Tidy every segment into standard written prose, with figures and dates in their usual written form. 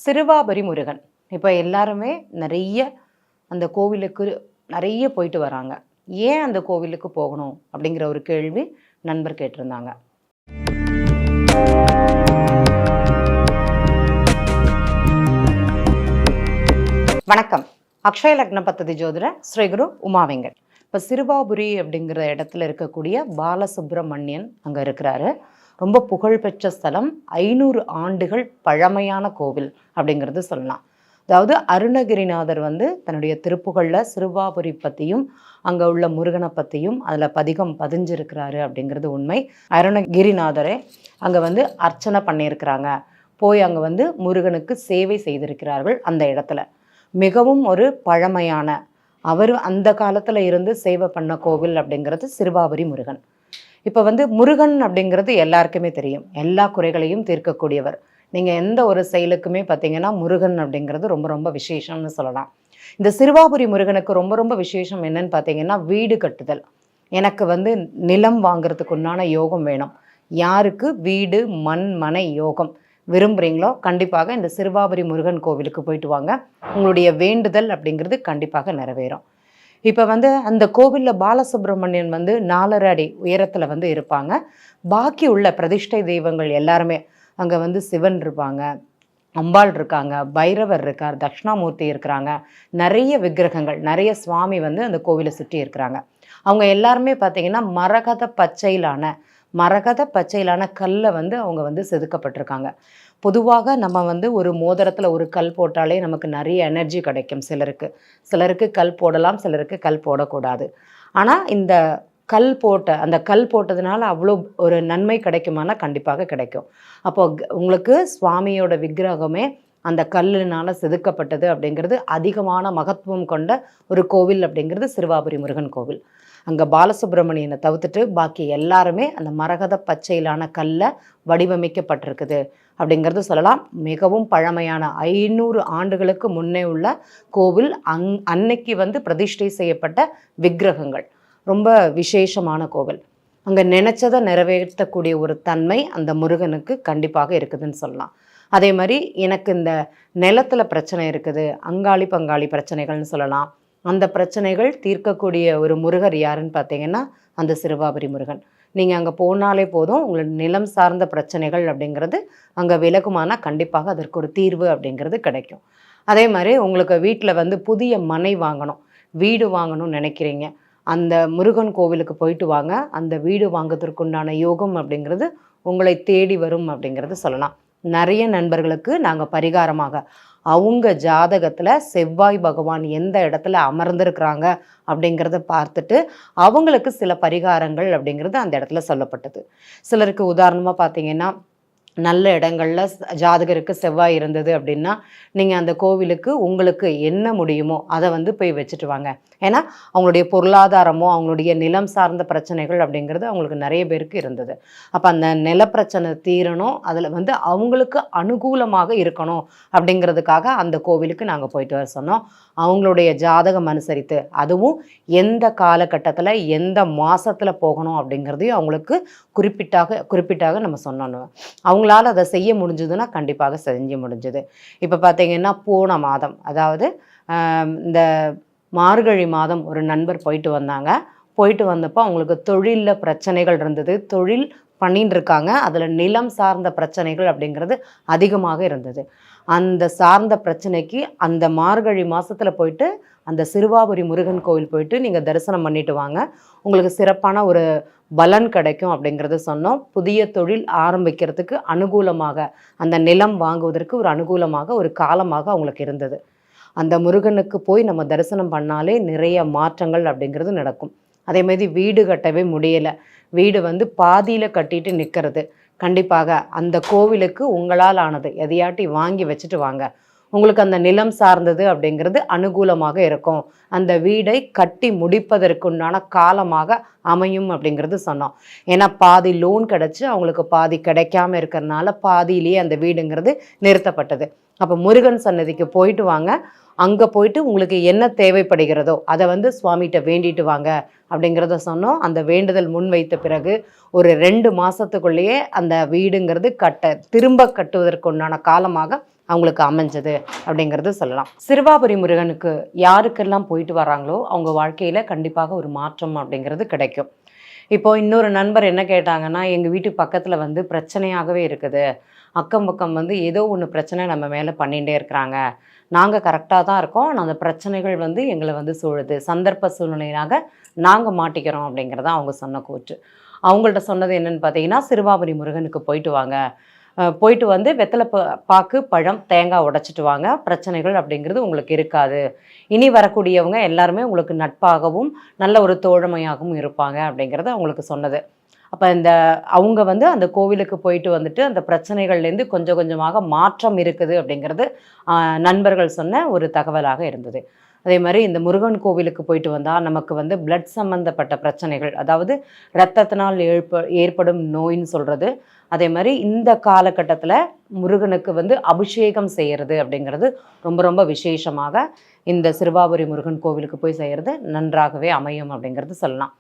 சிறுவாபுரி முருகன். இப்போ எல்லாருமே நிறைய அந்த கோவிலுக்கு நிறைய போயிட்டு வராங்க. ஏன் அந்த கோவிலுக்கு போகணும்? அப்படிங்கிற ஒரு கேள்வி நண்பர் கேட்டிருந்தாங்க. வணக்கம். அக்ஷய லக்ன பத்ததி ஜோதிடர் ஸ்ரீகுரு உமாவெங்கட். இப்போ சிறுவாபுரி அப்படிங்கிற இடத்துல இருக்கக்கூடிய பாலசுப்ரமணியன் அங்கே இருக்கிறாரு. ரொம்ப புகழ்பெற்ற ஸ்தலம், 500 ஆண்டுகள் பழமையான கோவில் அப்படிங்கிறது சொல்லலாம். அதாவது அருணகிரிநாதர் தன்னுடைய திருப்புகழில் சிறுவாபுரி பற்றியும் அங்கே உள்ள முருகனை பற்றியும் அதில் பதிகம் பதிஞ்சிருக்கிறாரு அப்படிங்கிறது உண்மை. அருணகிரிநாதரே அங்கே அர்ச்சனை பண்ணியிருக்கிறாங்க. போய் அங்கே முருகனுக்கு சேவை செய்திருக்கிறார்கள். அந்த இடத்துல மிகவும் ஒரு பழமையான, அவர் அந்த காலத்தில் இருந்து சேவை பண்ண கோவில் அப்படிங்கிறது சிறுவாபுரி முருகன். இப்போ முருகன் அப்படிங்கிறது எல்லாருக்குமே தெரியும், எல்லா குறைகளையும் தீர்க்கக்கூடியவர். நீங்கள் எந்த ஒரு செயலுக்குமே பார்த்தீங்கன்னா முருகன் அப்படிங்கிறது ரொம்ப ரொம்ப விசேஷம்னு சொல்லலாம். இந்த சிறுவாபுரி முருகனுக்கு ரொம்ப ரொம்ப விசேஷம் என்னன்னு பார்த்தீங்கன்னா வீடு கட்டுதல். எனக்கு நிலம் வாங்கிறதுக்கு உண்டான யோகம் வேணும். யாருக்கு வீடு மண் மனை யோகம் விரும்புகிறீங்களோ கண்டிப்பாக இந்த சிறுவாபுரி முருகன் கோவிலுக்கு போயிட்டு வாங்க. உங்களுடைய வேண்டுதல் அப்படிங்கிறது கண்டிப்பாக நிறைவேறும். இப்போ அந்த கோவிலில் பாலசுப்ரமணியன் 4.5 அடி உயரத்தில் இருப்பாங்க. பாக்கி உள்ள பிரதிஷ்டை தெய்வங்கள் எல்லாருமே அங்கே சிவன் இருப்பாங்க, அம்பாள் இருக்காங்க, பைரவர் இருக்கார், தட்சிணாமூர்த்தி இருக்கிறாங்க. நிறைய விக்கிரகங்கள், நிறைய சுவாமி அந்த கோவிலை சுற்றி இருக்கிறாங்க. அவங்க எல்லாருமே பார்த்திங்கன்னா மரகத பச்சையிலான கல்லை அவங்க செதுக்கப்பட்டிருக்காங்க. பொதுவாக நம்ம ஒரு மோதிரத்தில் ஒரு கல் போட்டாலே நமக்கு நிறைய எனர்ஜி கிடைக்கும். சிலருக்கு கல் போடலாம், சிலருக்கு கல் போடக்கூடாது. ஆனால் இந்த கல் போட்டதுனால அவ்வளோ ஒரு நன்மை கிடைக்குமானா கண்டிப்பாக கிடைக்கும். அப்போது உங்களுக்கு சுவாமியோட விக்கிரகமே அந்த கல்லுனால செதுக்கப்பட்டது அப்படிங்கிறது அதிகமான மகத்துவம் கொண்ட ஒரு கோவில் அப்படிங்கிறது சிறுவாபுரி முருகன் கோவில். அங்கே பாலசுப்ரமணியனை தவிர்த்துட்டு பாக்கி எல்லாருமே அந்த மரகத பச்சையிலான கல்லை வடிவமைக்கப்பட்டிருக்குது அப்படிங்கிறது சொல்லலாம். மிகவும் பழமையான 500 ஆண்டுகளுக்கு முன்னே உள்ள கோவில். அன்னைக்கு பிரதிஷ்டை செய்யப்பட்ட விக்கிரகங்கள். ரொம்ப விசேஷமான கோவில். அங்கே நினைச்சதை நிறைவேற்றக்கூடிய ஒரு தன்மை அந்த முருகனுக்கு கண்டிப்பாக இருக்குதுன்னு சொல்லலாம். அதே மாதிரி எனக்கு இந்த நிலத்தில் பிரச்சனை இருக்குது, அங்காளி பங்காளி பிரச்சனைகள்னு சொல்லலாம். அந்த பிரச்சனைகள் தீர்க்கக்கூடிய ஒரு முருகர் யாருன்னு பார்த்தீங்கன்னா அந்த சிறுவாபுரி முருகன். நீங்கள் அங்கே போனாலே போதும், உங்களோட நிலம் சார்ந்த பிரச்சனைகள் அப்படிங்கிறது அங்கே விலகுமானா கண்டிப்பாக அதற்கு ஒரு தீர்வு அப்படிங்கிறது கிடைக்கும். அதே மாதிரி உங்களுக்கு வீட்டில் புதிய மனை வாங்கணும், வீடு வாங்கணும்னு நினைக்கிறீங்க, அந்த முருகன் கோவிலுக்கு போயிட்டு வாங்க. அந்த வீடு வாங்குறதுக்குண்டான யோகம் அப்படிங்கிறது உங்களை தேடி வரும் அப்படிங்கிறது சொல்லலாம். நிறைய நண்பர்களுக்கு நாங்கள் பரிகாரமாக அவங்க ஜாதகத்தில் செவ்வாய் பகவான் எந்த இடத்துல அமர்ந்திருக்கிறாங்க அப்படிங்கிறத பார்த்துட்டு அவங்களுக்கு சில பரிகாரங்கள் அப்படிங்கிறது அந்த இடத்துல சொல்லப்பட்டது. சிலருக்கு உதாரணமாக பார்த்தீங்கன்னா நல்ல இடங்களில் ஜாதகருக்கு செவ்வாய் இருந்தது அப்படின்னா நீங்கள் அந்த கோவிலுக்கு உங்களுக்கு என்ன முடியுமோ அதை போய் வச்சுட்டு வாங்க. ஏன்னா அவங்களுடைய பொருளாதாரமோ அவங்களுடைய நிலம் சார்ந்த பிரச்சனைகள் அப்படிங்கிறது அவங்களுக்கு நிறைய பேருக்கு இருந்தது. அப்போ அந்த நிலப்பிரச்சனை தீரணும், அதில் அவங்களுக்கு அனுகூலமாக இருக்கணும் அப்படிங்கிறதுக்காக அந்த கோவிலுக்கு நாங்கள் போயிட்டு வர சொன்னோம். அவங்களுடைய ஜாதகம் அனுசரித்து, அதுவும் எந்த காலகட்டத்தில் எந்த மாதத்தில் போகணும் அப்படிங்கிறதையும் அவங்களுக்கு குறிப்பிட்டாக நம்ம சொன்னோம். அவங்களால அதை செய்ய முடிஞ்சதுன்னா கண்டிப்பாக செஞ்சு முடிஞ்சது. இப்போ பார்த்தீங்கன்னா போன மாதம், அதாவது இந்த மார்கழி மாதம் ஒரு நண்பர் போயிட்டு வந்தாங்க. போயிட்டு வந்தப்போ அவங்களுக்கு தொழிலில் பிரச்சனைகள் இருந்தது. தொழில் பண்ணிட்டு இருக்காங்க, அதில் நிலம் சார்ந்த பிரச்சனைகள் அப்படிங்கிறது அதிகமாக இருந்தது. அந்த சார்ந்த பிரச்சனைக்கு அந்த மார்கழி மாதத்தில் போயிட்டு அந்த சிறுவாபுரி முருகன் கோவில் போயிட்டு நீங்கள் தரிசனம் பண்ணிட்டு வாங்க, உங்களுக்கு சிறப்பான ஒரு பலன் கிடைக்கும் அப்படிங்கிறத சொன்னோம். புதிய தொழில் ஆரம்பிக்கிறதுக்கு அனுகூலமாக, அந்த நிலம் வாங்குவதற்கு ஒரு அனுகூலமாக ஒரு காலமாக அவங்களுக்கு இருந்தது. அந்த முருகனுக்கு போய் நம்ம தரிசனம் பண்ணாலே நிறைய மாற்றங்கள் அப்படிங்கிறது நடக்கும். அதே மாதிரி வீடு கட்டவே முடியலை, வீடு பாதியில் கட்டிட்டு நிற்கிறது. கண்டிப்பாக அந்த கோவிலுக்கு உங்களால் ஆனது எதையாட்டி வாங்கி வச்சுட்டு வாங்க. உங்களுக்கு அந்த நிலம் சார்ந்தது அப்படிங்கிறது அனுகூலமாக இருக்கும். அந்த வீடை கட்டி முடிப்பதற்குண்டான காலமாக அமையும் அப்படிங்கிறது சொன்னோம். ஏன்னா பாதி லோன் கிடச்சி அவங்களுக்கு பாதி கிடைக்காம இருக்கிறதுனால பாதியிலேயே அந்த வீடுங்கிறது நிறுத்தப்பட்டது. அப்போ முருகன் சன்னதிக்கு போயிட்டு வாங்க. அங்கே போயிட்டு உங்களுக்கு என்ன தேவைப்படுகிறதோ அதை சுவாமிகிட்ட வேண்டிட்டு வாங்க அப்படிங்கிறத சொன்னோம். அந்த வேண்டுதல் முன் வைத்த பிறகு ஒரு 2 மாதத்துக்குள்ளேயே அந்த வீடுங்கிறது திரும்ப கட்டுவதற்கு உண்டான காலமாக அவங்களுக்கு அமைஞ்சது அப்படிங்கிறது சொல்லலாம். சிறுவாபுரி முருகனுக்கு யாருக்கெல்லாம் போயிட்டு வராங்களோ அவங்க வாழ்க்கையில் கண்டிப்பாக ஒரு மாற்றம் அப்படிங்கிறது கிடைக்கும். இப்போ இன்னொரு நண்பர் என்ன கேட்டாங்கன்னா, எங்கள் வீட்டு பக்கத்தில் வந்து பிரச்சனையாகவே இருக்குது. அக்கம் பக்கம் வந்து ஏதோ ஒன்று பிரச்சனை நம்ம மேலே பண்ணிகிட்டே இருக்கிறாங்க. நாங்கள் கரெக்டாக தான் இருக்கோம். ஆனால் அந்த பிரச்சனைகள் வந்து எங்களை வந்து சூழுது. சந்தர்ப்ப சூழ்நிலையாக நாங்கள் மாட்டிக்கிறோம் அப்படிங்கிறதான் அவங்க சொன்ன கூற்று. அவங்கள்ட்ட சொன்னது என்னென்னு பார்த்தீங்கன்னா, சிறுவாபுரி முருகனுக்கு போயிட்டு வாங்க. போயிட்டு வந்து வெத்தலை பாக்கு, பழம், தேங்காய் உடைச்சிட்டு வாங்க. பிரச்சனைகள் அப்படிங்கிறது உங்களுக்கு இருக்காது. இனி வரக்கூடியவங்க எல்லாருமே உங்களுக்கு நட்பாகவும், நல்ல ஒரு தோழமையாகவும் இருப்பாங்க அப்படிங்கிறது அவங்களுக்கு சொன்னது. அப்போ அவங்க வந்து அந்த கோவிலுக்கு போயிட்டு வந்துட்டு அந்த பிரச்சனைகள்லேருந்து கொஞ்சம் கொஞ்சமாக மாற்றம் இருக்குது அப்படிங்கிறது நண்பர்கள் சொன்ன ஒரு தகவலாக இருந்தது. அதே மாதிரி இந்த முருகன் கோவிலுக்கு போயிட்டு வந்தால் நமக்கு வந்து பிளட் சம்மந்தப்பட்ட பிரச்சனைகள், அதாவது இரத்தத்தினால் ஏற்படும் நோயின்னு சொல்கிறது. அதே மாதிரி இந்த காலகட்டத்தில் முருகனுக்கு வந்து அபிஷேகம் செய்கிறது அப்படிங்கிறது ரொம்ப ரொம்ப விசேஷமாக இந்த சிறுவாபுரி முருகன் கோவிலுக்கு போய் செய்கிறது நன்றாகவே அமையும் அப்படிங்கிறது சொல்லலாம்.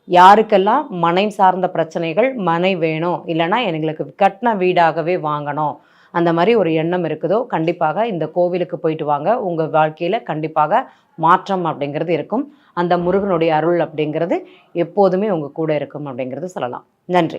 யாருக்கெல்லாம் மனை சார்ந்த பிரச்சனைகள், மனை வேணும் இல்லைனா எங்களுக்கு கட்டின வீடாகவே வாங்கணும் அந்த மாதிரி ஒரு எண்ணம் இருக்குதோ, கண்டிப்பாக இந்த கோவிலுக்கு போயிட்டு வாங்க. உங்கள் வாழ்க்கையில் கண்டிப்பாக மாற்றம் அப்படிங்கிறது இருக்கும். அந்த முருகனுடைய அருள் அப்படிங்கிறது எப்போதுமே உங்கள் கூட இருக்கும் அப்படிங்கிறது சொல்லலாம். நன்றி.